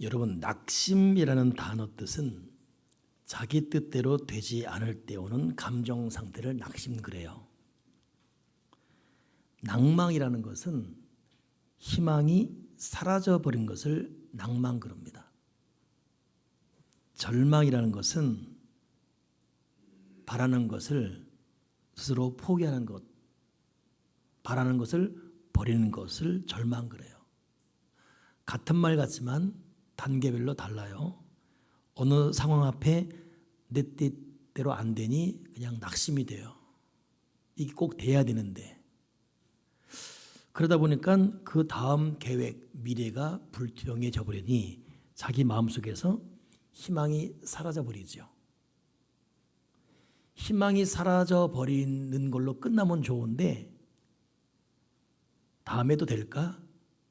여러분, 낙심이라는 단어 뜻은 자기 뜻대로 되지 않을 때 오는 감정 상태를 낙심 그래요. 낭망이라는 것은 희망이 사라져버린 것을 낭망 그럽니다. 절망이라는 것은 바라는 것을 스스로 포기하는 것, 바라는 것을 버리는 것을 절망 그래요. 같은 말 같지만 단계별로 달라요. 어느 상황 앞에 내 뜻대로 안 되니 그냥 낙심이 돼요. 이게 꼭 돼야 되는데 그러다 보니까 그 다음 계획, 미래가 불투명해져 버리니 자기 마음속에서 희망이 사라져 버리죠. 희망이 사라져 버리는 걸로 끝나면 좋은데 다음에도 될까?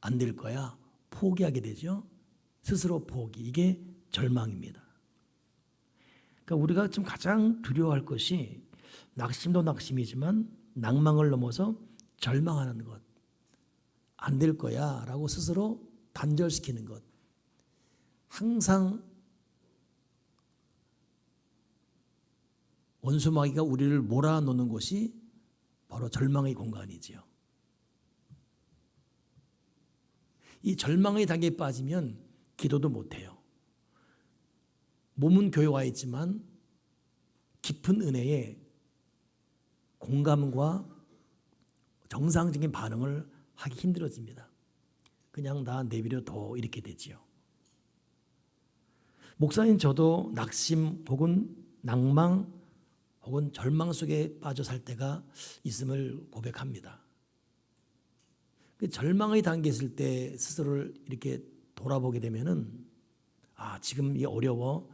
안 될 거야? 포기하게 되죠. 스스로 포기. 이게 절망입니다. 그러니까 우리가 지금 가장 두려워할 것이 낙심도 낙심이지만 낭망을 넘어서 절망하는 것. 안 될 거야 라고 스스로 단절시키는 것. 항상 원수마귀가 우리를 몰아넣는 곳이 바로 절망의 공간이지요. 이 절망의 단계에 빠지면 기도도 못해요. 몸은 교회 와 있지만 깊은 은혜에 공감과 정상적인 반응을 하기 힘들어집니다. 그냥 나 내비려 둬 이렇게 되지요. 목사님, 저도 낙심 혹은 낭망 혹은 절망 속에 빠져 살 때가 있음을 고백합니다. 그 절망의 단계에 있을 때 스스로를 이렇게 돌아보게 되면은 지금 이 어려워.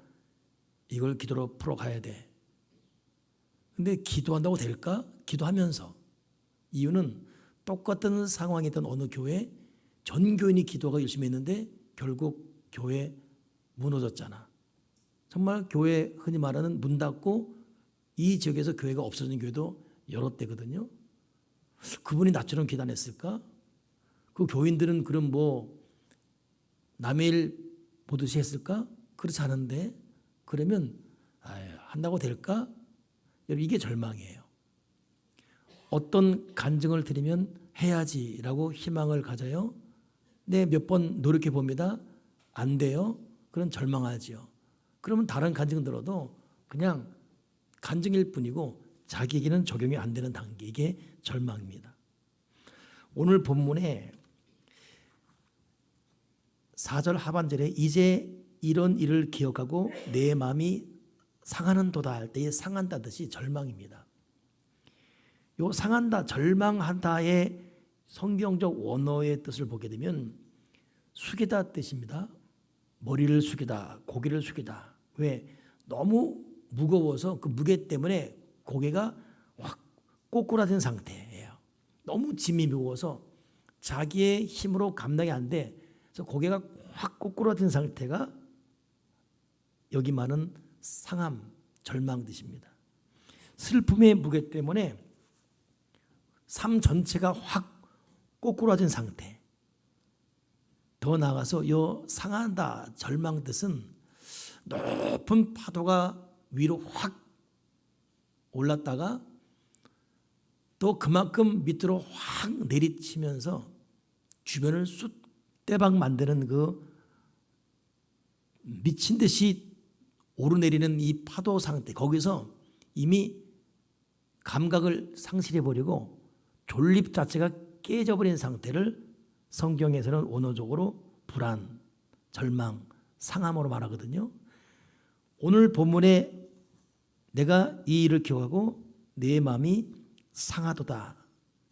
이걸 기도로 풀어가야 돼. 근데 기도한다고 될까? 기도하면서. 이유는 똑같은 상황이던 어느 교회 전 교인이 기도가 열심히 했는데 결국 교회 무너졌잖아. 정말 교회 흔히 말하는 문 닫고 이 지역에서 교회가 없어진 교회도 여러 때거든요. 그분이 나처럼 기도 안 했을까? 그 교인들은 그럼 남의 일 보듯이 했을까? 그렇지 않은데 그러면 한다고 될까? 이게 절망이에요. 어떤 간증을 드리면 해야지라고 희망을 가져요. 네, 몇 번 노력해 봅니다. 안 돼요. 그럼 절망하지요. 그러면 다른 간증 들어도 그냥 간증일 뿐이고 자기에게는 적용이 안 되는 단계, 이게 절망입니다. 오늘 본문에 4절 하반절에 이제 이런 일을 기억하고 내 마음이 상하는 도다 할 때의 상한다 뜻이 절망입니다. 요 상한다, 절망한다의 성경적 원어의 뜻을 보게 되면 숙이다 뜻입니다. 머리를 숙이다, 고개를 숙이다. 왜? 너무 무거워서 그 무게 때문에 고개가 확 꼬꾸라진 상태예요. 너무 짐이 무거워서 자기의 힘으로 감당이 안 돼. 그래서 고개가 확 꼬꾸라진 상태가 여기 말은 상함, 절망 뜻입니다. 슬픔의 무게 때문에 삶 전체가 확 꼬꾸라진 상태. 더 나아가서 이 상한다, 절망 뜻은 높은 파도가 위로 확 올랐다가 또 그만큼 밑으로 확 내리치면서 주변을 쑥대박 만드는 그 미친 듯이 오르내리는 이 파도 상태, 거기서 이미 감각을 상실해버리고 졸립 자체가 깨져버린 상태를 성경에서는 원어적으로 불안, 절망, 상함으로 말하거든요. 오늘 본문에 내가 이 일을 기억하고 내 마음이 상하도다,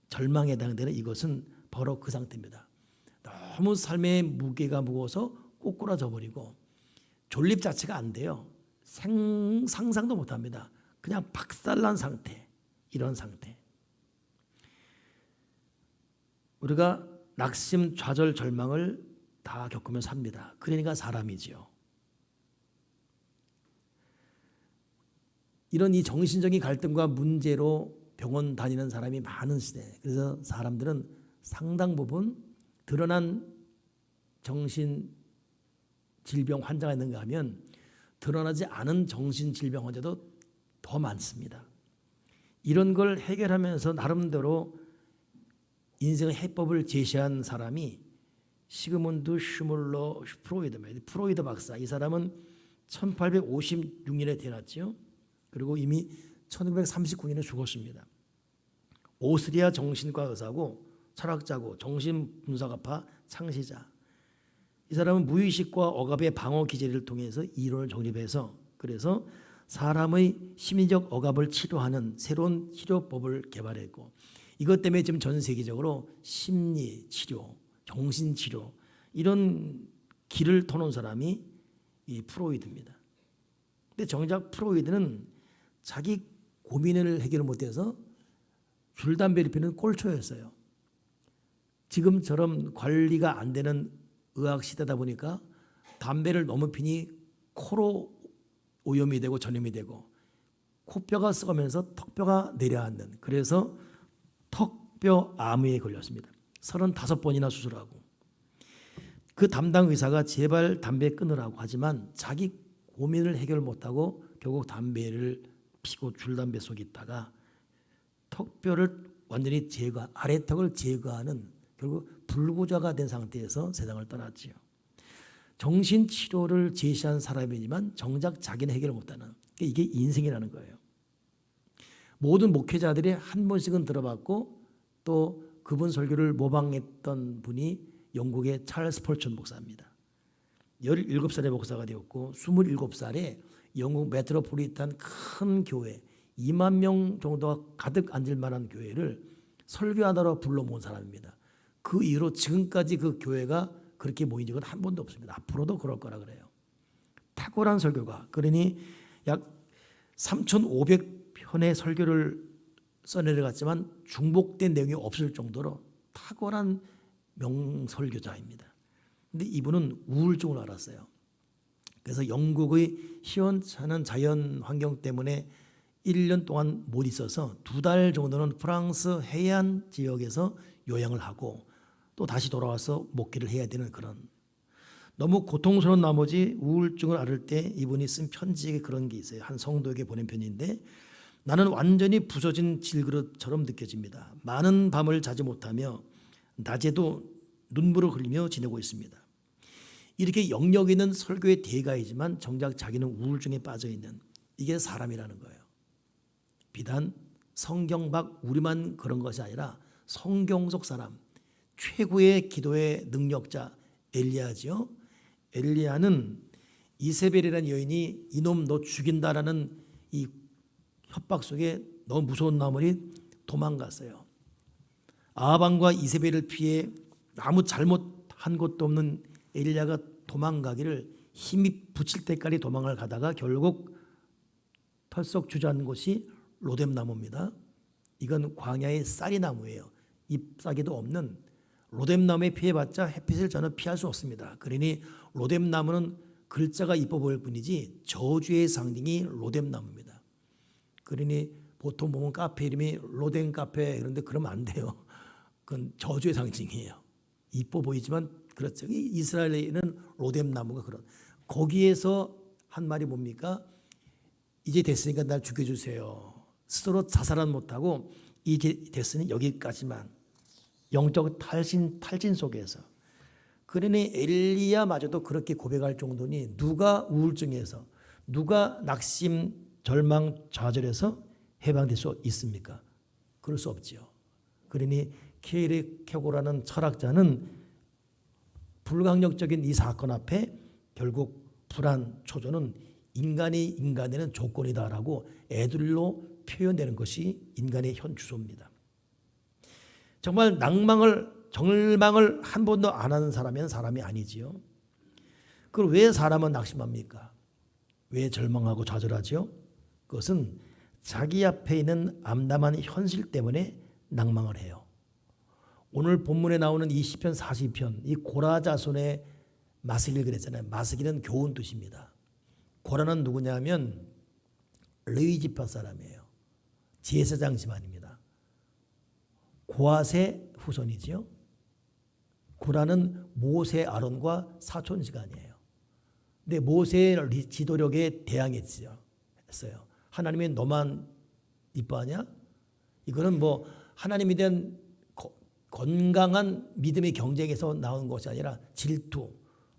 절망에 해당되는 이것은 바로 그 상태입니다. 너무 삶의 무게가 무거워서 꼬꾸라져 버리고 졸립 자체가 안 돼요. 상상도 못합니다. 그냥 박살난 상태, 이런 상태. 우리가 낙심, 좌절, 절망을 다 겪으면서 삽니다. 그러니까 사람이지요. 이런 이 정신적인 갈등과 문제로 병원 다니는 사람이 많은 시대. 그래서 사람들은 상당 부분 드러난 정신 질병 환자가 있는가 하면 드러나지 않은 정신질병 환자도 더 많습니다. 이런 걸 해결하면서 나름대로 인생의 해법을 제시한 사람이 시그문드 슈물러 프로이드입니다. 프로이드 박사. 이 사람은 1856년에 태어났죠. 그리고 이미 1939년에 죽었습니다. 오스트리아 정신과 의사고 철학자고 정신분석학파 창시자. 이 사람은 무의식과 억압의 방어 기제를 통해서 이론을 정립해서 그래서 사람의 심리적 억압을 치료하는 새로운 치료법을 개발했고 이것 때문에 지금 전 세계적으로 심리 치료, 정신 치료 이런 길을 터놓은 사람이 이 프로이드입니다. 근데 정작 프로이드는 자기 고민을 해결 못해서 술, 담배를 피는 꼴초였어요. 지금처럼 관리가 안 되는 의학 시대다 보니까 담배를 너무 피니 코로 오염이 되고 전염이 되고 코뼈가 썩으면서 턱뼈가 내려앉는 그래서 턱뼈 암에 걸렸습니다. 35번이나 수술하고 그 담당 의사가 제발 담배 끊으라고 하지만 자기 고민을 해결 못하고 결국 담배를 피고 줄담배 속에 있다가 턱뼈를 완전히 제거, 아래턱을 제거하는 결국 불구조가 된 상태에서 세상을 떠났지요. 정신치료를 제시한 사람이지만 정작 자기는 해결을 못하는 이게 인생이라는 거예요. 모든 목회자들이 한 번씩은 들어봤고 또 그분 설교를 모방했던 분이 영국의 찰스 펄천 목사입니다. 17살의 목사가 되었고 27살에 영국 메트로폴리탄 큰 교회 2만 명 정도가 가득 앉을 만한 교회를 설교하다로 불러 모은 사람입니다. 그 이후로 지금까지 그 교회가 그렇게 모인 적은 한 번도 없습니다. 앞으로도 그럴 거라 그래요. 탁월한 설교가 그러니 약 3,500편의 설교를 써내려갔지만 중복된 내용이 없을 정도로 탁월한 명설교자입니다. 그런데 이분은 우울증을 앓았어요. 그래서 영국의 시원찮은 자연 환경 때문에 1년 동안 못 있어서 2달 정도는 프랑스 해안 지역에서 요양을 하고 또 다시 돌아와서 목회를 해야 되는 그런 너무 고통스러운 나머지 우울증을 앓을 때 이분이 쓴 편지에 그런 게 있어요. 한 성도에게 보낸 편지인데 나는 완전히 부서진 질그릇처럼 느껴집니다. 많은 밤을 자지 못하며 낮에도 눈물을 흘리며 지내고 있습니다. 이렇게 영역 있는 설교의 대가이지만 정작 자기는 우울증에 빠져 있는 이게 사람이라는 거예요. 비단 성경 밖 우리만 그런 것이 아니라 성경 속 사람 최고의 기도의 능력자 엘리야죠. 엘리야는 이세벨이라는 여인이 이놈 너 죽인다라는 이 협박 속에 너무 무서운 나무니 도망갔어요. 아합왕과 이세벨을 피해 아무 잘못한 것도 없는 엘리야가 도망가기를 힘이 붙일 때까지 도망을 가다가 결국 털썩 주저앉은 곳이 로뎀나무입니다. 이건 광야의 쌀이나무예요. 잎사귀도 없는 로뎀나무에 피해봤자 햇빛을 저는 피할 수 없습니다. 그러니 로뎀나무는 글자가 이뻐 보일 뿐이지 저주의 상징이 로뎀나무입니다. 그러니 보통 보면 카페 이름이 로뎀 카페 이런데 그러면 안 돼요. 그건 저주의 상징이에요. 이뻐 보이지만 그렇죠. 이스라엘에는 로뎀나무가 그런 거기에서 한 말이 뭡니까? 이제 됐으니까 날 죽여주세요. 스스로 자살은 못하고 이제 됐으니 여기까지만 영적 탈진 속에서 그러니 엘리야마저도 그렇게 고백할 정도니 누가 우울증에서 누가 낙심 절망 좌절해서 해방될 수 있습니까? 그럴 수 없지요. 그러니 케이리 케고라는 철학자는 불강력적인 이 사건 앞에 결국 불안 초조는 인간이 인간에는 조건이다라고 애들로 표현되는 것이 인간의 현 주소입니다. 정말 절망을 한 번도 안 하는 사람이면 사람이 아니지요. 그럼 왜 사람은 낙심합니까? 왜 절망하고 좌절하지요? 그것은 자기 앞에 있는 암담한 현실 때문에 낭망을 해요. 오늘 본문에 나오는 이 시편 42편 이 고라 자손의 마스길 그랬잖아요. 마스길은 교훈 뜻입니다. 고라는 누구냐면 르이지파 사람이에요. 제사장 집안입니다. 고앗의 후손이지요. 고라는 모세 아론과 사촌지간이에요. 근데 모세의 지도력에 대항했어요. 하나님이 너만 이뻐하냐? 이거는 뭐 하나님에 대한 건강한 믿음의 경쟁에서 나온 것이 아니라 질투,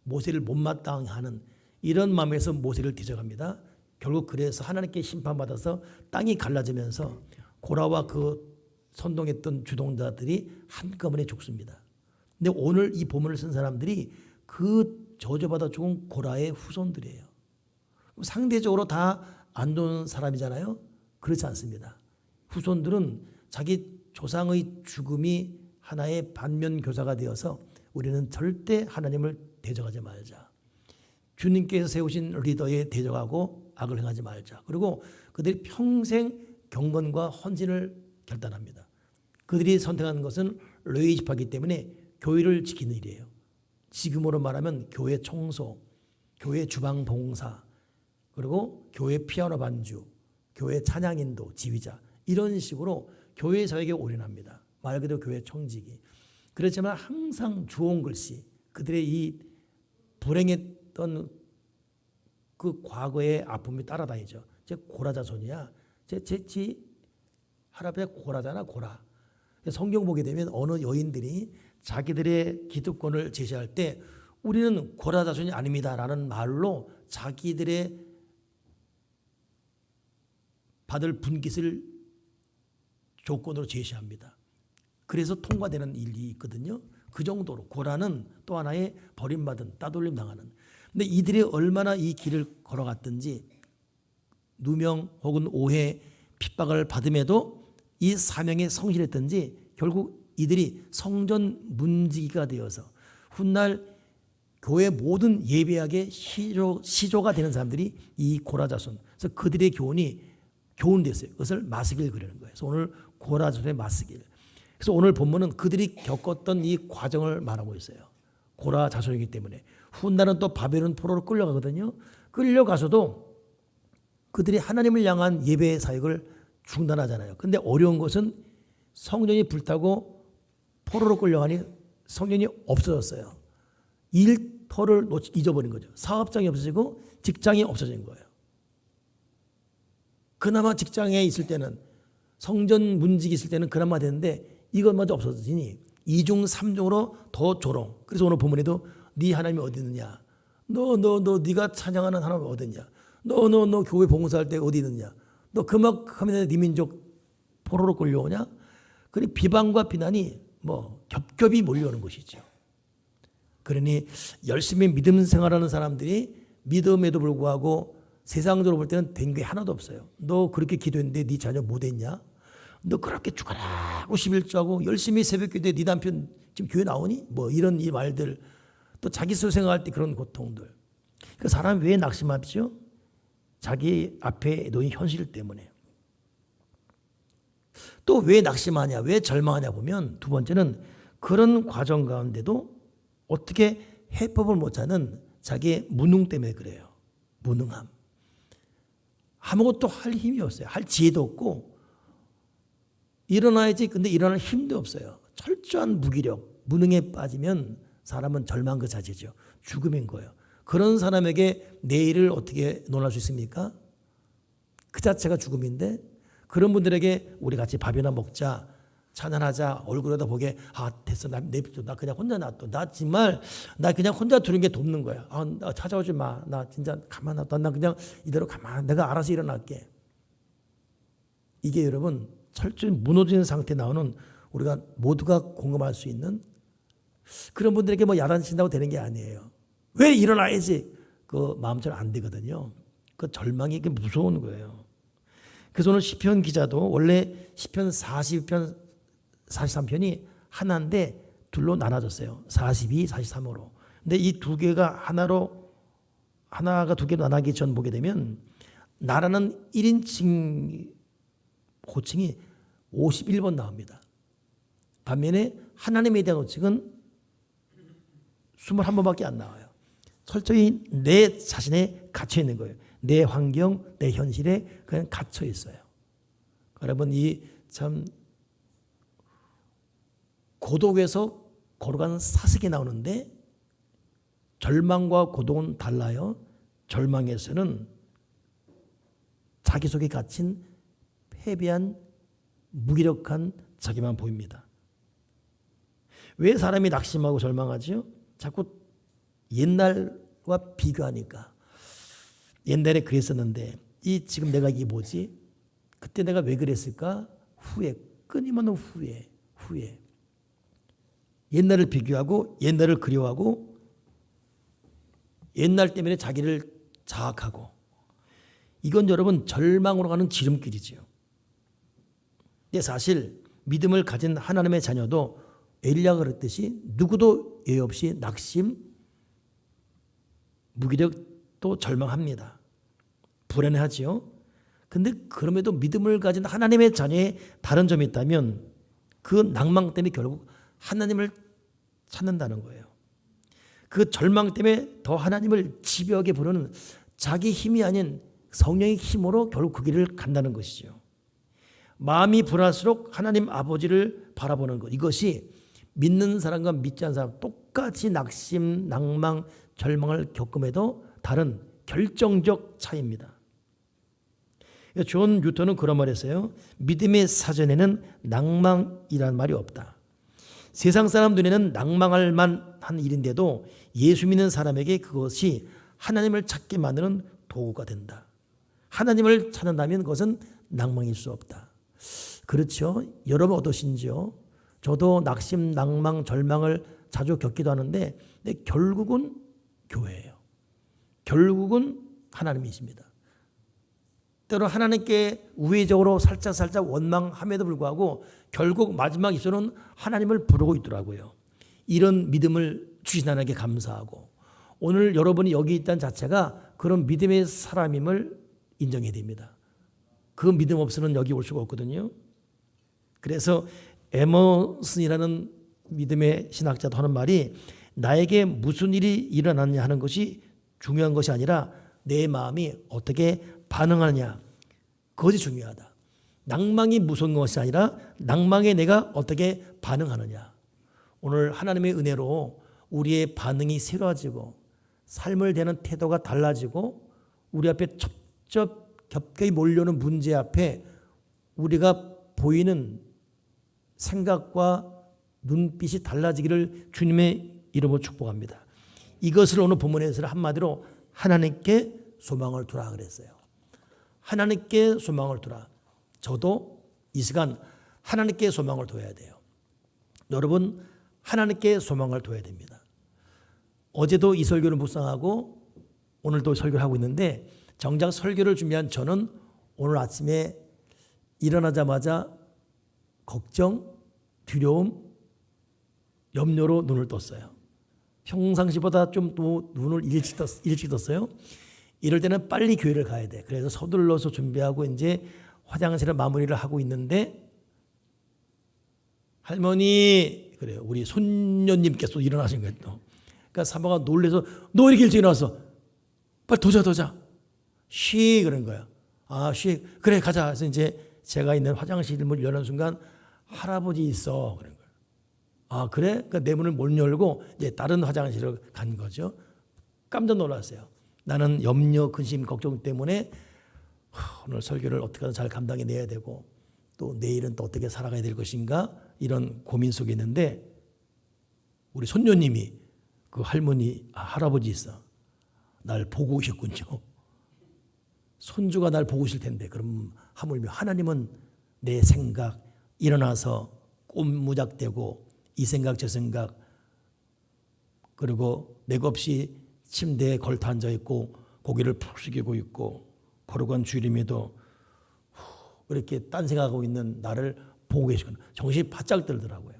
모세를 못마땅하게 하는 이런 마음에서 모세를 대적합니다. 결국 그래서 하나님께 심판받아서 땅이 갈라지면서 고라와 그 선동했던 주동자들이 한꺼번에 죽습니다. 근데 오늘 이 본문을 쓴 사람들이 그 저주받아 죽은 고라의 후손들이에요. 상대적으로 다 안 좋은 사람이잖아요. 그렇지 않습니다. 후손들은 자기 조상의 죽음이 하나의 반면교사가 되어서 우리는 절대 하나님을 대적하지 말자. 주님께서 세우신 리더에 대적하고 악을 행하지 말자. 그리고 그들이 평생 경건과 헌신을 결단합니다. 그들이 선택한 것은 레위 지파이기 때문에 교회를 지키는 일이에요. 지금으로 말하면 교회 청소, 교회 주방 봉사, 그리고 교회 피아노 반주, 교회 찬양 인도, 지휘자 이런 식으로 교회 사역에 올인합니다. 말 그대로 교회 청지기. 그렇지만 항상 주홍 글씨, 그들의 이 불행했던 그 과거의 아픔이 따라다니죠. 제 고라 자손이야. 제 할아버지 고라잖아, 고라. 성경 보게 되면 어느 여인들이 자기들의 기득권을 제시할 때 우리는 고라 자손이 아닙니다라는 말로 자기들의 받을 분깃을 조건으로 제시합니다. 그래서 통과되는 일이 있거든요. 그 정도로 고라는 또 하나의 버림받은 따돌림 당하는. 근데 이들이 얼마나 이 길을 걸어갔든지 누명 혹은 오해 핍박을 받음에도 이 사명에 성실했든지 결국 이들이 성전 문지기가 되어서 훗날 교회 모든 예배학의 시조가 되는 사람들이 이 고라 자손. 그래서 그들의 교훈됐어요. 그것을 마스길 그리는 거예요. 그래서 오늘 고라 자손의 마스길. 그래서 오늘 본문은 그들이 겪었던 이 과정을 말하고 있어요. 고라 자손이기 때문에 훗날은 또 바벨론 포로로 끌려가거든요. 끌려가서도 그들이 하나님을 향한 예배 사역을 중단하잖아요. 근데 어려운 것은 성전이 불타고 포로로 끌려가니 성전이 없어졌어요. 일터를 잊어버린 거죠. 사업장이 없어지고 직장이 없어진 거예요. 그나마 직장에 있을 때는 성전 문직이 있을 때는 그나마 되는데 이것마저 없어지니 이중 삼중으로 더 조롱. 그래서 오늘 본문에도 네 하나님이 어디 있느냐? 너 네가 찬양하는 하나님 어디 있냐? 너 교회 봉사할 때 어디 있느냐? 너 그만하면 네 민족 포로로 끌려오냐? 그리 비방과 비난이 뭐 겹겹이 몰려오는 것이죠. 그러니 열심히 믿음 생활하는 사람들이 믿음에도 불구하고 세상적으로 볼 때는 된 게 하나도 없어요. 너 그렇게 기도했는데 네 자녀 못 했냐? 너 그렇게 죽어라고 11조하고 열심히 새벽기도에 네 남편 지금 교회 나오니? 뭐 이런 이 말들 또 자기 스스로 생각할 때 그런 고통들. 그 사람이 왜 낙심하죠? 자기 앞에 놓인 현실 때문에. 또 왜 낙심하냐? 왜 절망하냐 보면 두 번째는 그런 과정 가운데도 어떻게 해법을 못 찾는 자기의 무능 때문에 그래요. 무능함. 아무것도 할 힘이 없어요. 할 지혜도 없고 일어나야지. 근데 일어날 힘도 없어요. 철저한 무기력, 무능에 빠지면 사람은 절망 그 자체죠. 죽음인 거예요. 그런 사람에게 내일을 어떻게 논할 수 있습니까? 그 자체가 죽음인데 그런 분들에게 우리 같이 밥이나 먹자, 찬양하자, 얼굴에다 보게 됐어. 나 그냥 혼자 놔둬. 나 정말 나 그냥 혼자 두는 게 돕는 거야. 나 찾아오지 마. 나 진짜 가만 놔둬. 나 그냥 이대로 내가 알아서 일어날게. 이게 여러분 철저히 무너지는 상태에 나오는 우리가 모두가 공감할 수 있는 그런 분들에게 뭐 야단친다고 되는 게 아니에요. 왜 일어나야지? 그 마음처럼 안 되거든요. 그 절망이 이게 무서운 거예요. 그래서 오늘 시편 기자도 원래 시편 40편, 43편이 하나인데 둘로 나눠졌어요. 42, 43으로. 근데 이 두 개가 하나가 두 개로 나눠기 전 보게 되면 나라는 1인칭 호칭이 51번 나옵니다. 반면에 하나님에 대한 호칭은 21번밖에 안 나와요. 철저히 내 자신에 갇혀 있는 거예요. 내 환경, 내 현실에 그냥 갇혀 있어요. 여러분 이 참 고독에서 걸어가는 사색이 나오는데 절망과 고독은 달라요. 절망에서는 자기 속에 갇힌 패배한 무기력한 자기만 보입니다. 왜 사람이 낙심하고 절망하지요? 자꾸 옛날과 비교하니까. 옛날에 그랬었는데 지금 내가 이게 뭐지? 그때 내가 왜 그랬을까? 후회, 끊임없는 후회. 옛날을 비교하고 옛날을 그리워하고 옛날 때문에 자기를 자학하고, 이건 여러분 절망으로 가는 지름길이지요. 근데 사실 믿음을 가진 하나님의 자녀도 엘리야가 그랬듯이 누구도 예외 없이 낙심, 무기력 또 절망합니다. 불안해하지요. 근데 그럼에도 믿음을 가진 하나님의 자녀의 다른 점이 있다면 그 낭망 때문에 결국 하나님을 찾는다는 거예요. 그 절망 때문에 더 하나님을 집요하게 부르는 자기 힘이 아닌 성령의 힘으로 결국 그 길을 간다는 것이죠. 마음이 불안할수록 하나님 아버지를 바라보는 것, 이것이 믿는 사람과 믿지 않는 사람 똑같이 낙심, 낭망, 절망을 겪음에도 다른 결정적 차이입니다. 존 뉴턴은 그런 말을 했어요. 믿음의 사전에는 낭망이라는 말이 없다. 세상 사람 눈에는 낭망할 만한 일인데도 예수 믿는 사람에게 그것이 하나님을 찾게 만드는 도구가 된다. 하나님을 찾는다면 그것은 낭망일 수 없다. 그렇죠? 여러분 어떠신지요? 저도 낙심, 낭망, 절망을 자주 겪기도 하는데 결국은 교회예요. 결국은 하나님이십니다. 때로 하나님께 우회적으로 살짝 원망함에도 불구하고 결국 마지막 입술은 하나님을 부르고 있더라고요. 이런 믿음을 주신 하나님께 감사하고, 오늘 여러분이 여기 있다는 자체가 그런 믿음의 사람임을 인정해야 됩니다. 그 믿음 없이는 여기 올 수가 없거든요. 그래서 에머슨이라는 믿음의 신학자도 하는 말이, 나에게 무슨 일이 일어났냐 하는 것이 중요한 것이 아니라 내 마음이 어떻게 반응하느냐, 그것이 중요하다. 낭망이 무서운 것이 아니라 낭망에 내가 어떻게 반응하느냐. 오늘 하나님의 은혜로 우리의 반응이 새로워지고 삶을 대하는 태도가 달라지고 우리 앞에 겹겹이 몰려오는 문제 앞에 우리가 보이는 생각과 눈빛이 달라지기를 주님의 이름으로 축복합니다. 이것을 오늘 본문에서는 한마디로 하나님께 소망을 두라 그랬어요. 하나님께 소망을 두라. 저도 이 시간 하나님께 소망을 둬야 돼요. 여러분, 하나님께 소망을 둬야 됩니다. 어제도 이 설교를 묵상하고 오늘도 설교를 하고 있는데, 정작 설교를 준비한 저는 오늘 아침에 일어나자마자 걱정, 두려움, 염려로 눈을 떴어요. 평상시보다 좀 또 눈을 일찍 떴어요. 이럴 때는 빨리 교회를 가야 돼. 그래서 서둘러서 준비하고 이제 화장실에 마무리를 하고 있는데, 할머니, 그래요, 우리 손녀님께서 일어나신 거예요. 또. 그러니까 사모가 놀래서, 너 이렇게 일찍 일어났어? 빨리 도자. 쉬, 그런 거야. 아, 쉬. 그래, 가자. 그래서 이제 제가 있는 화장실 문을 여는 순간 할아버지 있어. 그런 거예요. 아, 그래? 그러니까 내 문을 못 열고 이제 다른 화장실로 간 거죠. 깜짝 놀랐어요. 나는 염려, 근심, 걱정 때문에 오늘 설교를 어떻게 하든 잘 감당해내야 되고 또 내일은 또 어떻게 살아가야 될 것인가, 이런 고민 속에 있는데 우리 손녀님이 그 할머니, 할아버지 있어. 날 보고 오셨군요. 손주가 날 보고 오실 텐데, 그럼 하물며 하나님은 내 생각, 일어나서 꼼무작대고 이 생각 저 생각, 그리고 내가 없이 침대에 걸터 앉아 있고 고개를 푹 숙이고 있고 걸어간 주일임에도 이렇게 딴 생각하고 있는 나를 보고 계시거나 정신이 바짝 들더라고요.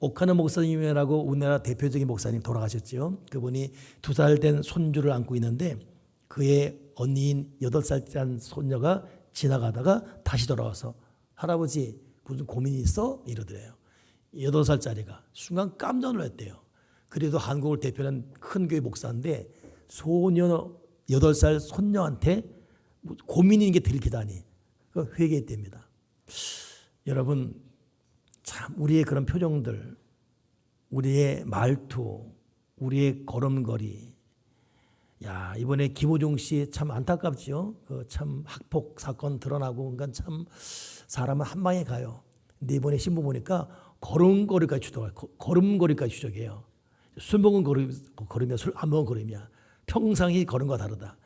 오카노 목사님이라고 우리나라 대표적인 목사님 돌아가셨죠. 그분이 2살 된 손주를 안고 있는데 그의 언니인 8살짜리 손녀가 지나가다가 다시 돌아와서 할아버지 무슨 고민이 있어? 이러더래요. 8살짜리가 순간 깜짝 놀랐대요. 그래도 한국을 대표하는 큰 교회 목사인데 소녀 8살 손녀한테 고민인 게 들키다니 회개했답니다. 여러분, 참 우리의 그런 표정들, 우리의 말투, 우리의 걸음걸이, 야, 이번에 김호중 씨 참 안타깝지요. 그 참 학폭 사건 드러나고 그러니까 참 사람은 한 방에 가요. 근데 이번에 신문 보니까 걸음걸이까지 추적해요. 걸음걸이까지 추적해요. 술 먹은 걸음이야, 술 안 먹은 걸음이야. 평상시 걸음과 다르다.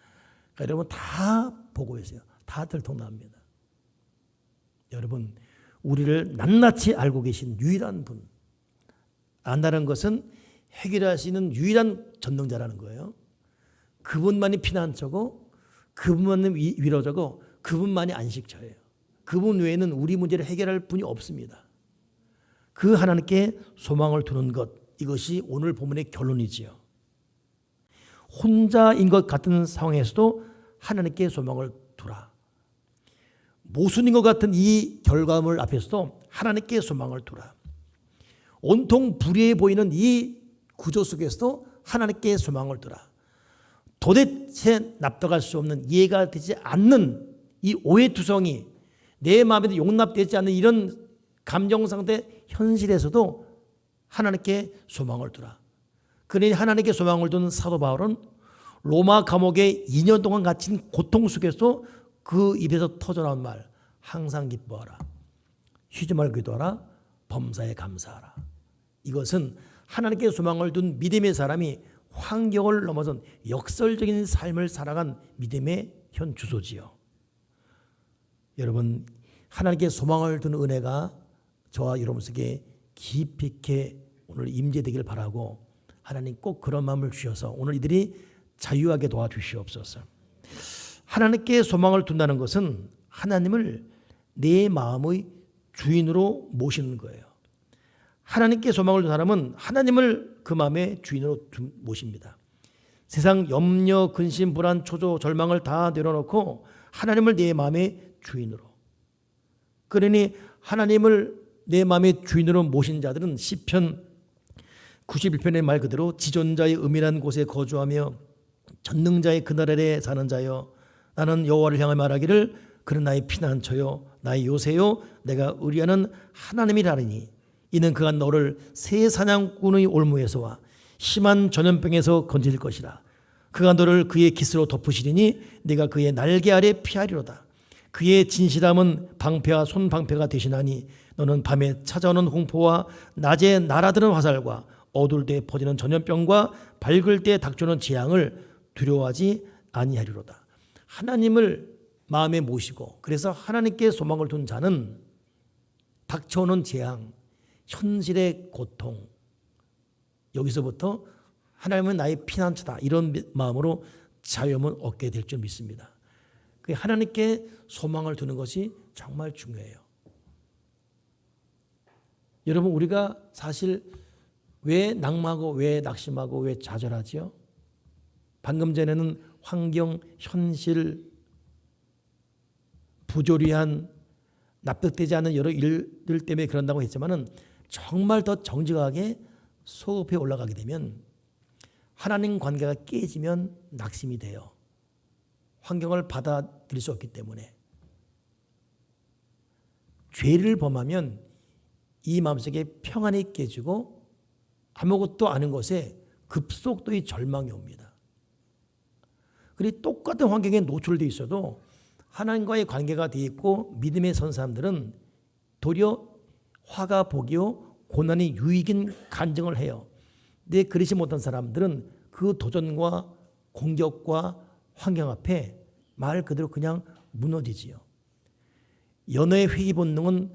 그러니까 여러분 다 보고 있어요. 다 들통납니다. 여러분, 우리를 낱낱이 알고 계신 유일한 분, 안다는 것은 해결할 수 있는 유일한 전능자라는 거예요. 그분만이 피난처고, 그분만이 위로자고, 그분만이 안식처예요. 그분 외에는 우리 문제를 해결할 분이 없습니다. 그 하나님께 소망을 두는 것, 이것이 오늘 본문의 결론이지요. 혼자인 것 같은 상황에서도 하나님께 소망을 두라. 모순인 것 같은 이 결과물 앞에서도 하나님께 소망을 두라. 온통 불의해 보이는 이 구조 속에서도 하나님께 소망을 두라. 도대체 납득할 수 없는, 이해가 되지 않는 이 오해투성이 내 마음에도 용납되지 않는 이런 감정상태 현실에서도 하나님께 소망을 두라. 그러니 하나님께 소망을 둔 사도 바울은 로마 감옥에 2년 동안 갇힌 고통 속에서 그 입에서 터져나온 말, 항상 기뻐하라, 쉬지 말고 기도하라, 범사에 감사하라. 이것은 하나님께 소망을 둔 믿음의 사람이 환경을 넘어선 역설적인 삶을 살아간 믿음의 현 주소지요. 여러분, 하나님께 소망을 두는 은혜가 저와 여러분 속에 깊이 있게 오늘 임재되길 바라고, 하나님 꼭 그런 마음을 주셔서 오늘 이들이 자유하게 도와주시옵소서. 하나님께 소망을 둔다는 것은 하나님을 내 마음의 주인으로 모시는 거예요. 하나님께 소망을 둔 사람은 하나님을 그 마음의 주인으로 모십니다. 세상 염려, 근심, 불안, 초조, 절망을 다 내려놓고 하나님을 내 마음의 주인으로. 그러니 하나님을 내 마음의 주인으로 모신 자들은 시편 91편의 말 그대로 지존자의 은밀한 곳에 거주하며 전능자의 그늘 아래 사는 자여, 나는 여호와를 향하여 말하기를 그는 나의 피난처요 나의 요새요 내가 의리하는 하나님이라니. 이는 그가 너를 새 사냥꾼의 올무에서와 심한 전염병에서 건질 것이라. 그가 너를 그의 깃으로 덮으시리니 네가 그의 날개 아래 피하리로다. 그의 진실함은 방패와 손방패가 되시나니 너는 밤에 찾아오는 공포와 낮에 날아드는 화살과 어두울 때 퍼지는 전염병과 밝을 때 닥쳐오는 재앙을 두려워하지 아니하리로다. 하나님을 마음에 모시고, 그래서 하나님께 소망을 둔 자는 닥쳐오는 재앙, 현실의 고통, 여기서부터 하나님은 나의 피난처다, 이런 마음으로 자유함을 얻게 될 줄 믿습니다. 하나님께 소망을 두는 것이 정말 중요해요. 여러분, 우리가 사실 왜 낙마하고 왜 낙심하고 왜 좌절하지요? 방금 전에는 환경, 현실, 부조리한, 납득되지 않는 여러 일들 때문에 그런다고 했지만은 정말 더 정직하게 소급해 올라가게 되면 하나님 관계가 깨지면 낙심이 돼요. 환경을 받아들일 수 없기 때문에. 죄를 범하면 이 마음속에 평안이 깨지고 아무것도 아닌 것에 급속도의 절망이 옵니다. 그리고 똑같은 환경에 노출되어 있어도 하나님과의 관계가 되어 있고 믿음에 선 사람들은 도리어 화가 복이요 고난이 유익인 간증을 해요. 근데 그러지 못한 사람들은 그 도전과 공격과 환경 앞에 말 그대로 그냥 무너지지요. 연애의 회귀 본능은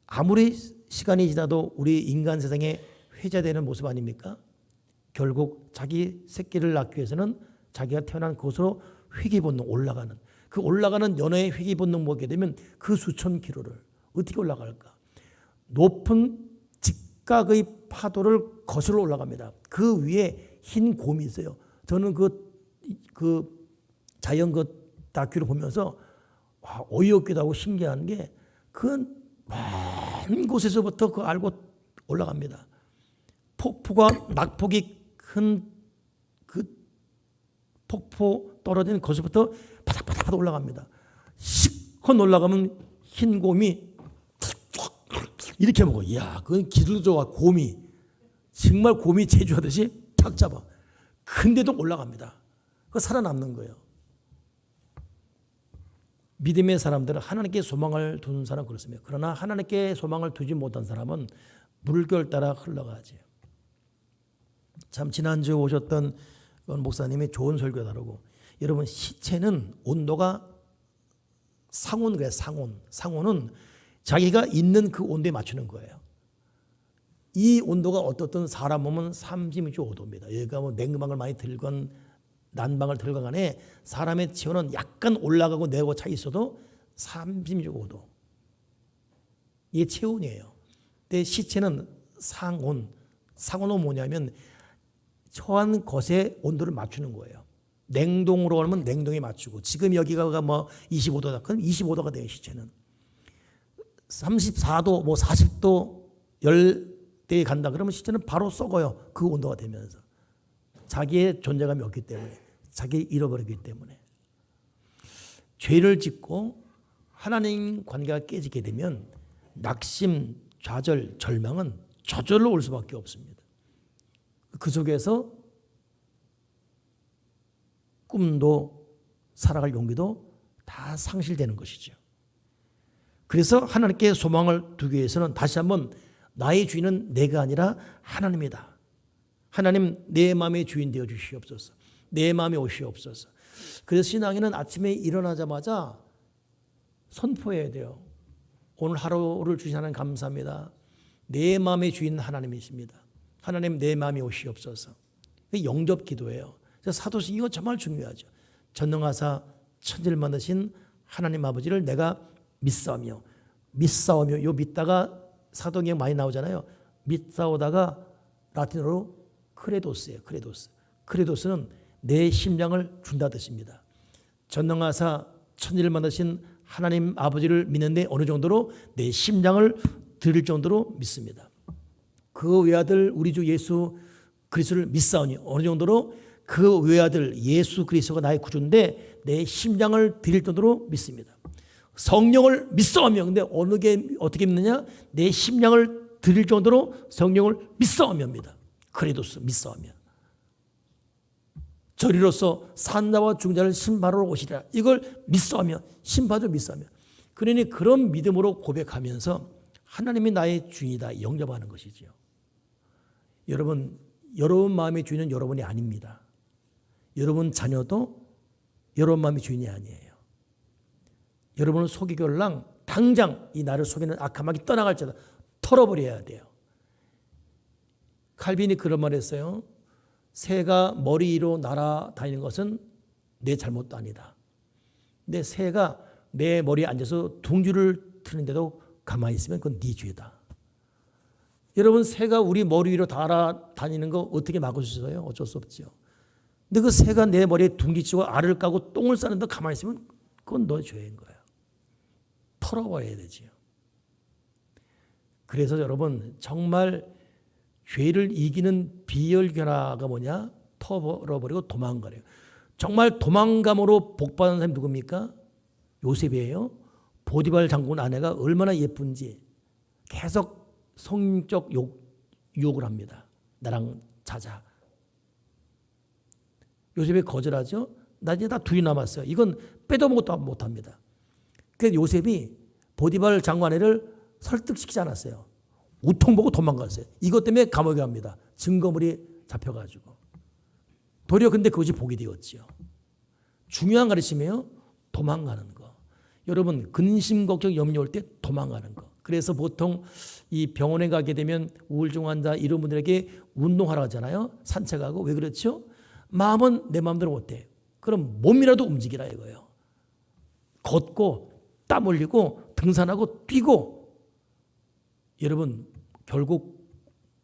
아무리 시간이 지나도 우리 인간 세상에 회자되는 모습 아닙니까? 결국 자기 새끼를 낳기 위해서는 자기가 태어난 곳으로 회귀 본능 올라가는, 그 올라가는 연애의 회귀 본능 보게 되면 그 수천 킬로를 어떻게 올라갈까? 높은 직각의 파도를 거슬러 올라갑니다. 그 위에 흰 곰이 있어요. 저는 그 자연 그 다큐를 보면서 어이없기도 하고 신기한 게 그 먼 곳에서부터 그 알고 올라갑니다. 폭포가 낙폭이 큰 그 폭포 떨어지는 곳에서부터 바닥바닥 올라갑니다. 시컷 올라가면 흰 곰이 이렇게 먹어. 이야, 그건 기술도 좋아. 곰이 정말 곰이 제주하듯이 탁 잡아. 근데도 올라갑니다. 그 살아남는 거예요. 믿음의 사람들은 하나님께 소망을 두는 사람 그렇습니다. 그러나 하나님께 소망을 두지 못한 사람은 물결 따라 흘러가지. 참 지난주에 오셨던 목사님이 좋은 설교다라고. 여러분 시체는 온도가 상온 그래 상온. 상온은 자기가 있는 그 온도에 맞추는 거예요. 이 온도가 어떻든 사람 몸은 36.5도입니다. 여기가 뭐 냉방을 많이 들건 난방을 들건 간에 사람의 체온은 약간 올라가고 내고 차 있어도 36.5도. 이게 체온이에요. 근데 시체는 상온. 상온은 뭐냐면 처한 것의 온도를 맞추는 거예요. 냉동으로 하면 냉동에 맞추고 지금 여기가 뭐 25도다. 그럼 25도가 돼요. 시체는. 34도 뭐 40도 열대에 간다 그러면 시체는 바로 썩어요. 그 온도가 되면서. 자기의 존재감이 없기 때문에. 자기 잃어버리기 때문에. 죄를 짓고 하나님 관계가 깨지게 되면 낙심, 좌절, 절망은 저절로 올 수밖에 없습니다. 그 속에서 꿈도 살아갈 용기도 다 상실되는 것이죠. 그래서 하나님께 소망을 두기 위해서는 다시 한번 나의 주인은 내가 아니라 하나님이다. 하나님 내 마음의 주인 되어 주시옵소서. 내 마음에 오시옵소서. 그래서 신앙인은 아침에 일어나자마자 선포해야 돼요. 오늘 하루를 주신 하나님 감사합니다. 내 마음의 주인 하나님이십니다. 하나님 내 마음에 오시옵소서. 영접 기도예요. 사도신 이거 정말 중요하죠. 전능하사 천지를 만드신 하나님 아버지를 내가 믿사오며 요 믿다가 사도행전 많이 나오잖아요. 믿사오다가 라틴어로 크레도스예요. 크레도스는 내 심장을 준다 뜻입니다. 전능하사 천지를 만드신 하나님 아버지를 믿는데 어느 정도로 내 심장을 드릴 정도로 믿습니다. 그 외아들 우리 주 예수 그리스도를 믿사오니 어느 정도로 그 외아들 예수 그리스도가 나의 구주인데 내 심장을 드릴 정도로 믿습니다. 성령을 믿사오며 근데 어느 게 어떻게 믿느냐? 내 심장을 드릴 정도로 성령을 믿사오며입니다. 크레도스 믿사오며. 저리로서 산자와 중자를 심판하러 오시리라. 이걸 믿사오며 심판도 믿사오며. 그러니 그런 믿음으로 고백하면서 하나님이 나의 주인이다 영접하는 것이죠. 여러분 마음의 주인은 여러분이 아닙니다. 여러분 자녀도 여러분 마음의 주인이 아니에요. 여러분은 속이걸랑 당장 이 나를 속이는 악한 마귀 떠나갈지어다 털어버려야 돼요. 칼빈이 그런 말 했어요. 새가 머리 위로 날아다니는 것은 내 잘못도 아니다. 근데 새가 내 머리에 앉아서 둥지를 트는데도 가만히 있으면 그건 네 죄다. 여러분 새가 우리 머리 위로 날아다니는 거 어떻게 막을 수 있어요? 어쩔 수 없죠. 근데 그 새가 내 머리에 둥지치고 알을 까고 똥을 싸는데 가만히 있으면 그건 너 죄인 거예요. 털어버려야 되지요. 그래서 여러분 정말 죄를 이기는 비열견화가 뭐냐? 털어버리고 도망가래요. 정말 도망감으로 복받은 사람이 누굽니까? 요셉이에요. 보디발 장군 아내가 얼마나 예쁜지 계속 성적 유혹을 합니다. 나랑 자자. 요셉이 거절하죠. 나 이제 다 둘이 남았어요. 이건 빼도 먹어도 못합니다. 그래서 요셉이 보디발 장군 아내를 설득시키지 않았어요. 우통 보고 도망갔어요. 이것 때문에 감옥에 갑니다. 증거물이 잡혀가지고. 도리어 근데 그것이 복이 되었지요. 중요한 가르침이에요. 도망가는 거. 여러분 근심 걱정 염려 올 때 도망가는 거. 그래서 보통 이 병원에 가게 되면 우울증 환자 이런 분들에게 운동하라 하잖아요. 산책하고. 왜 그렇죠? 마음은 내 마음대로 못해. 그럼 몸이라도 움직이라 이거예요. 걷고 땀 흘리고 등산하고 뛰고. 여러분 결국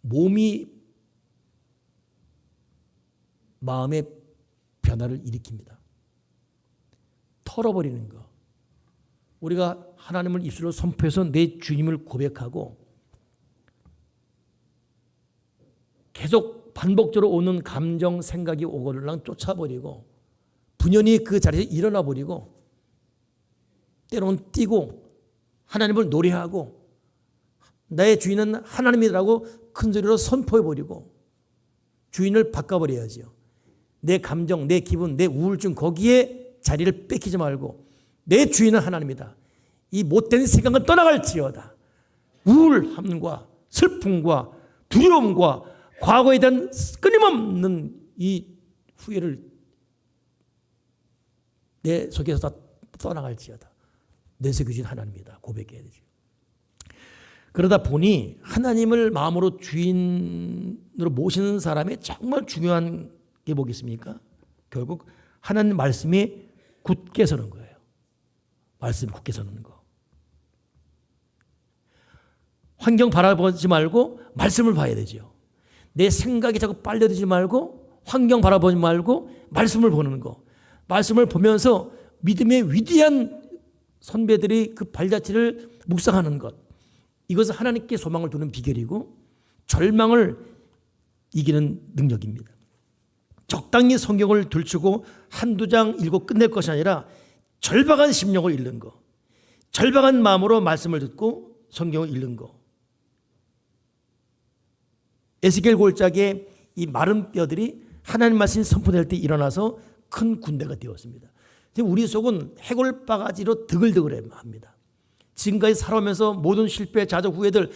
몸이 마음의 변화를 일으킵니다. 털어버리는 거. 우리가 하나님을 입술로 선포해서 내 주님을 고백하고 계속 반복적으로 오는 감정, 생각이 오거들랑 쫓아버리고 분연히 그 자리에서 일어나 버리고 때로는 뛰고 하나님을 노래하고 나의 주인은 하나님이라고 큰 소리로 선포해버리고 주인을 바꿔버려야지요. 내 감정, 내 기분, 내 우울증 거기에 자리를 뺏기지 말고 내 주인은 하나님이다. 이 못된 생각은 떠나갈지어다. 우울함과 슬픔과 두려움과 과거에 대한 끊임없는 이 후회를 내 속에서 다 떠나갈지어다. 내 속의 주인 하나님이다. 고백해야 되죠. 그러다 보니 하나님을 마음으로 주인으로 모시는 사람이 정말 중요한 게 뭐겠습니까? 결국 하나님 말씀이 굳게 서는 거예요. 말씀이 굳게 서는 거. 환경 바라보지 말고 말씀을 봐야 되죠. 내 생각이 자꾸 빨려들지 말고 환경 바라보지 말고 말씀을 보는 거. 말씀을 보면서 믿음의 위대한 선배들이 그 발자취를 묵상하는 것. 이것은 하나님께 소망을 두는 비결이고 절망을 이기는 능력입니다. 적당히 성경을 들추고 한두 장 읽고 끝낼 것이 아니라 절박한 심령을 읽는 거. 절박한 마음으로 말씀을 듣고 성경을 읽는 거. 에스겔 골짜기에 이 마른 뼈들이 하나님 말씀이 선포될 때 일어나서 큰 군대가 되었습니다. 우리 속은 해골 바가지로 드글드글합니다. 지금까지 살아오면서 모든 실패, 좌절, 후회들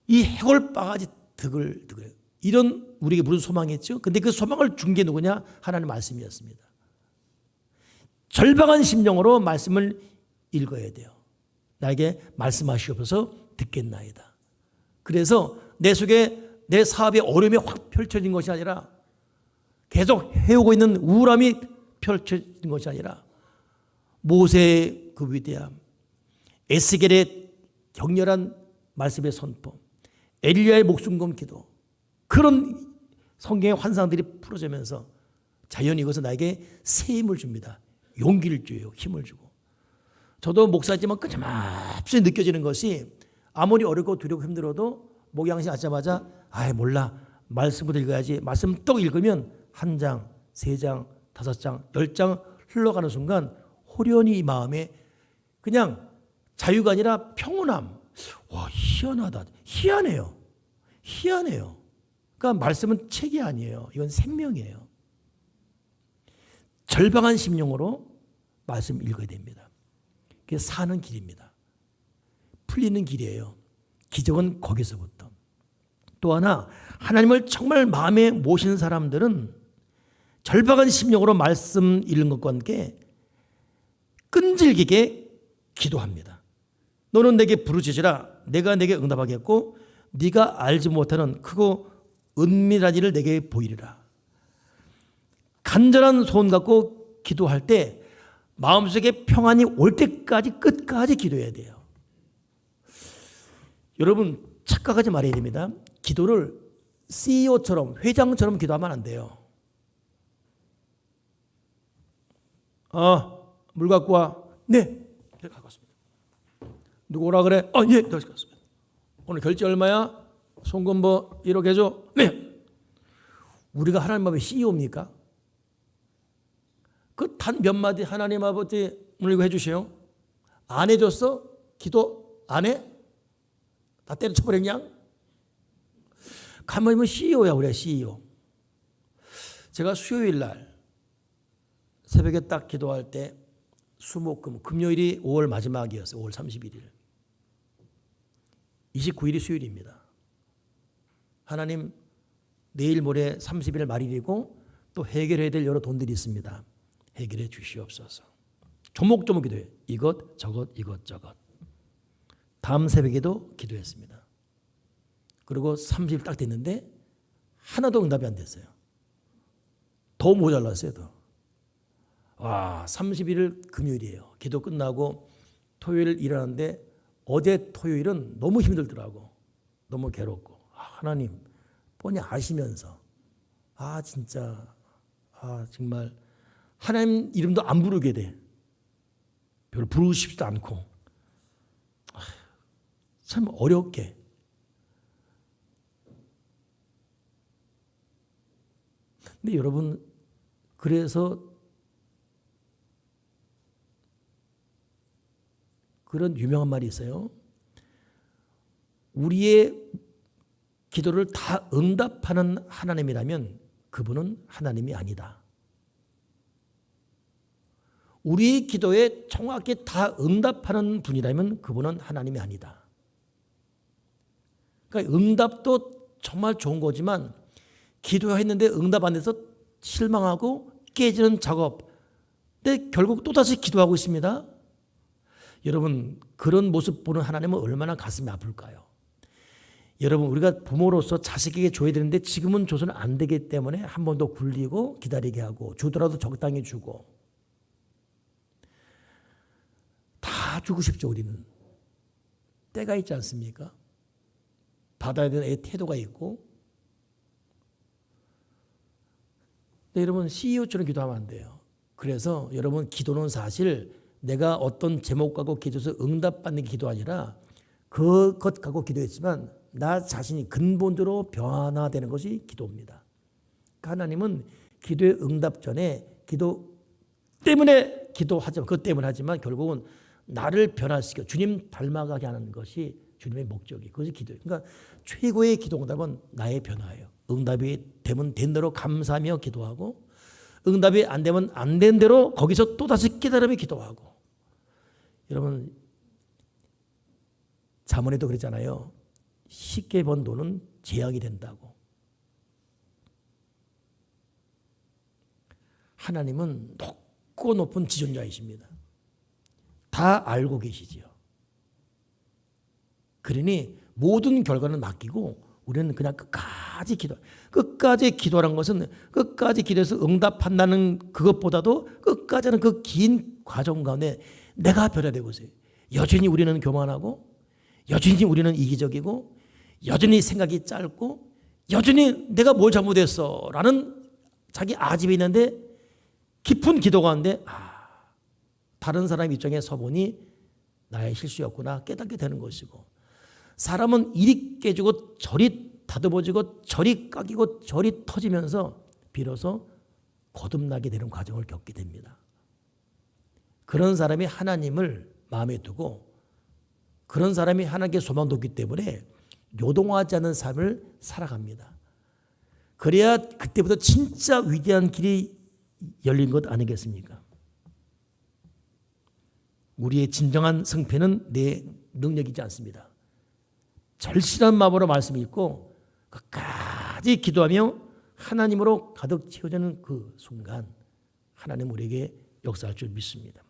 이 해골 바가지 드글드글 이런 우리에게 무슨 소망이었죠? 근데 그 소망을 준 게 누구냐? 하나님 말씀이었습니다. 절박한 심령으로 말씀을 읽어야 돼요. 나에게 말씀하시옵소서 듣겠나이다. 그래서 내 속에 내 사업의 어려움이 확 펼쳐진 것이 아니라 계속 해오고 있는 우울함이 펼쳐진 것이 아니라 모세의 그 위대함, 에스겔의 격렬한 말씀의 선포, 엘리야의 목숨 건 기도, 그런 성경의 환상들이 풀어지면서 자연히 이것은 나에게 새 힘을 줍니다. 용기를 줘요. 힘을 주고. 저도 목사지만 끊임없이 느껴지는 것이 아무리 어렵고 두렵고 힘들어도 목양식 앉자마자 몰라. 말씀부터 읽어야지. 말씀 떡 읽으면 한 장, 세 장, 5장, 10장 흘러가는 순간 호련히 이 마음에 그냥 자유가 아니라 평온함. 와, 희한하다. 희한해요. 희한해요. 그러니까 말씀은 책이 아니에요. 이건 생명이에요. 절박한 심령으로 말씀 읽어야 됩니다. 그게 사는 길입니다. 풀리는 길이에요. 기적은 거기서부터. 또 하나, 하나님을 정말 마음에 모시는 사람들은 절박한 심령으로 말씀 읽는 것과 함께 끈질기게 기도합니다. 너는 내게 부르짖으라. 내가 내게 응답하겠고 네가 알지 못하는 크고 은밀한 일을 내게 보이리라. 간절한 소원 갖고 기도할 때 마음속에 평안이 올 때까지 끝까지 기도해야 돼요. 여러분 착각하지 말아야 됩니다. 기도를 CEO처럼 회장처럼 기도하면 안 돼요. 물 갖고 와. 네. 갖고 왔습니다. 누구 오라 그래? 예. 내가 갖습니다. 오늘 결제 얼마야? 송금부 1억 해줘. 네. 우리가 하나님 앞에 CEO입니까? 그 단 몇 마디 하나님 아버지 오늘 이거 해주세요. 안 해줬어? 기도 안 해? 다 때려쳐버려 그냥? 가만히 보면 CEO야 우리가 CEO. 제가 수요일 날 새벽에 딱 기도할 때 수목금 금요일이 5월 마지막이었어요. 5월 31일. 29일이 수요일입니다. 하나님 내일 모레 30일 말일이고 또 해결해야 될 여러 돈들이 있습니다. 해결해 주시옵소서. 조목조목 기도해요. 이것 저것 이것저것. 다음 새벽에도 기도했습니다. 그리고 30일 딱 됐는데 하나도 응답이 안 됐어요. 더 모자랐어요. 더. 와, 31일 금요일이에요. 기도 끝나고 토요일 일어났는데 어제 토요일은 너무 힘들더라고. 너무 괴롭고. 하나님 뻔히 아시면서 진짜 정말 하나님 이름도 안 부르게 돼. 별로 부르고 싶지도 않고 참 어렵게. 근데 여러분 그래서 그런 유명한 말이 있어요. 우리의 기도를 다 응답하는 하나님이라면 그분은 하나님이 아니다. 우리 기도에 정확히 다 응답하는 분이라면 그분은 하나님이 아니다. 그러니까 응답도 정말 좋은 거지만 기도했는데 응답 안 돼서 실망하고 깨지는 작업. 근데 결국 또다시 기도하고 있습니다. 여러분, 그런 모습 보는 하나님은 얼마나 가슴이 아플까요? 여러분, 우리가 부모로서 자식에게 줘야 되는데 지금은 줘서는 안 되기 때문에 한 번 더 굴리고 기다리게 하고, 주더라도 적당히 주고. 다 주고 싶죠, 우리는. 때가 있지 않습니까? 받아야 되는 애 태도가 있고. 근데 여러분, CEO처럼 기도하면 안 돼요. 그래서 여러분, 기도는 사실 내가 어떤 제목 갖고 기도해서 응답받는 기도 아니라 그것 갖고 기도했지만 나 자신이 근본적으로 변화되는 것이 기도입니다. 하나님은 기도의 응답 전에 기도 때문에 기도하지만, 그것 때문에 하지만 결국은 나를 변화시켜 주님 닮아가게 하는 것이 주님의 목적이, 그것이 기도예요. 그러니까 최고의 기도 응답은 나의 변화예요. 응답이 되면 된 대로 감사하며 기도하고, 응답이 안 되면 안 된 대로 거기서 또다시 깨달으며 기도하고. 여러분, 잠언에도 그랬잖아요. 쉽게 번 돈은 재앙이 된다고. 하나님은 높고 높은 지존자이십니다. 다 알고 계시지요. 그러니 모든 결과는 맡기고 우리는 그냥 끝까지 기도. 끝까지 기도라는 것은 끝까지 기도해서 응답한다는 그것보다도 끝까지 하는 그 긴 과정 가운데 내가 변화되고 있어요. 여전히 우리는 교만하고, 여전히 우리는 이기적이고, 여전히 생각이 짧고, 여전히 내가 뭘 잘못했어 라는 자기 아집이 있는데 깊은 기도 가운데 다른 사람 입장에 서보니 나의 실수였구나 깨닫게 되는 것이고, 사람은 이리 깨지고 저리 다듬어지고 저리 깎이고 저리 터지면서 비로소 거듭나게 되는 과정을 겪게 됩니다. 그런 사람이 하나님을 마음에 두고, 그런 사람이 하나님께 소망 뒀기 때문에 요동하지 않는 삶을 살아갑니다. 그래야 그때부터 진짜 위대한 길이 열린 것 아니겠습니까? 우리의 진정한 승패는 내 능력이지 않습니다. 절실한 마음으로 말씀 읽고 끝까지 기도하며 하나님으로 가득 채워지는 그 순간 하나님 우리에게 역사할 줄 믿습니다.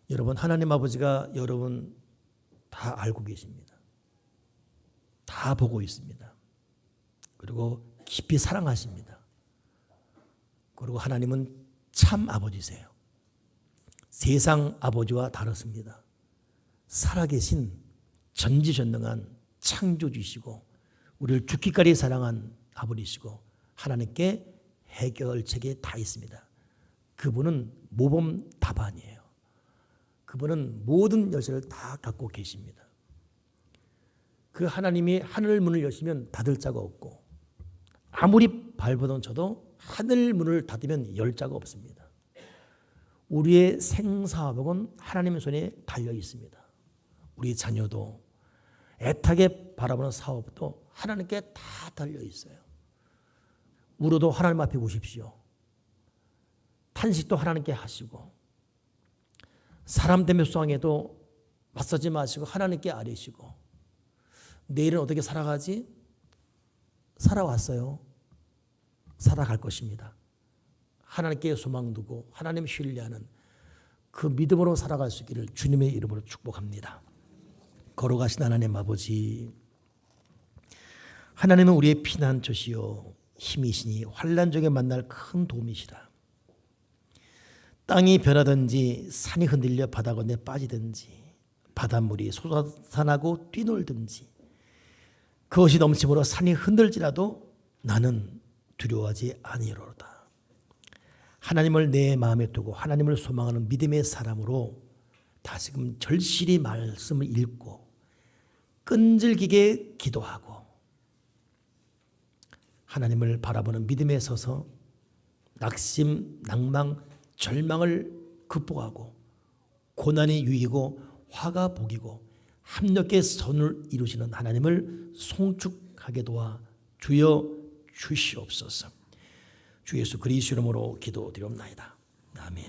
여러분, 하나님 아버지가 여러분 다 알고 계십니다. 다 보고 있습니다. 그리고 깊이 사랑하십니다. 그리고 하나님은 참 아버지세요. 세상 아버지와 다르습니다. 살아계신 전지전능한 창조주시고 우리를 죽기까지 사랑한 아버지시고 하나님께 해결책이 다 있습니다. 그분은 모범 답안이에요. 그분은 모든 열쇠를 다 갖고 계십니다. 그 하나님이 하늘 문을 여시면 닫을 자가 없고, 아무리 발버둥 쳐도 하늘 문을 닫으면 열 자가 없습니다. 우리의 생사복은 하나님의 손에 달려 있습니다. 우리 자녀도 애타게 바라보는 사업도 하나님께 다 달려 있어요. 울어도 하나님 앞에 오십시오. 탄식도 하나님께 하시고, 사람 때문에 수상해도 맞서지 마시고 하나님께 아뢰시고, 내일은 어떻게 살아가지? 살아왔어요. 살아갈 것입니다. 하나님께 소망 두고 하나님 신뢰하는 그 믿음으로 살아갈 수 있기를 주님의 이름으로 축복합니다. 걸어가신 하나님 아버지, 하나님은 우리의 피난처시요 힘이시니 환난 중에 만날 큰 도움이시라. 땅이 변하든지 산이 흔들려 바다 건너에 빠지든지 바닷물이 솟아나고 뛰놀든지 그것이 넘침으로 산이 흔들지라도 나는 두려워하지 아니하리로다. 하나님을 내 마음에 두고 하나님을 소망하는 믿음의 사람으로 다시금 절실히 말씀을 읽고 끈질기게 기도하고 하나님을 바라보는 믿음에 서서 낙심, 낭망, 절망을 극복하고 고난이 유익이고 화가 복이고 합력의 선을 이루시는 하나님을 송축하게 도와 주여 주시옵소서. 주 예수 그리스도 이름으로 기도드리옵나이다. 아멘.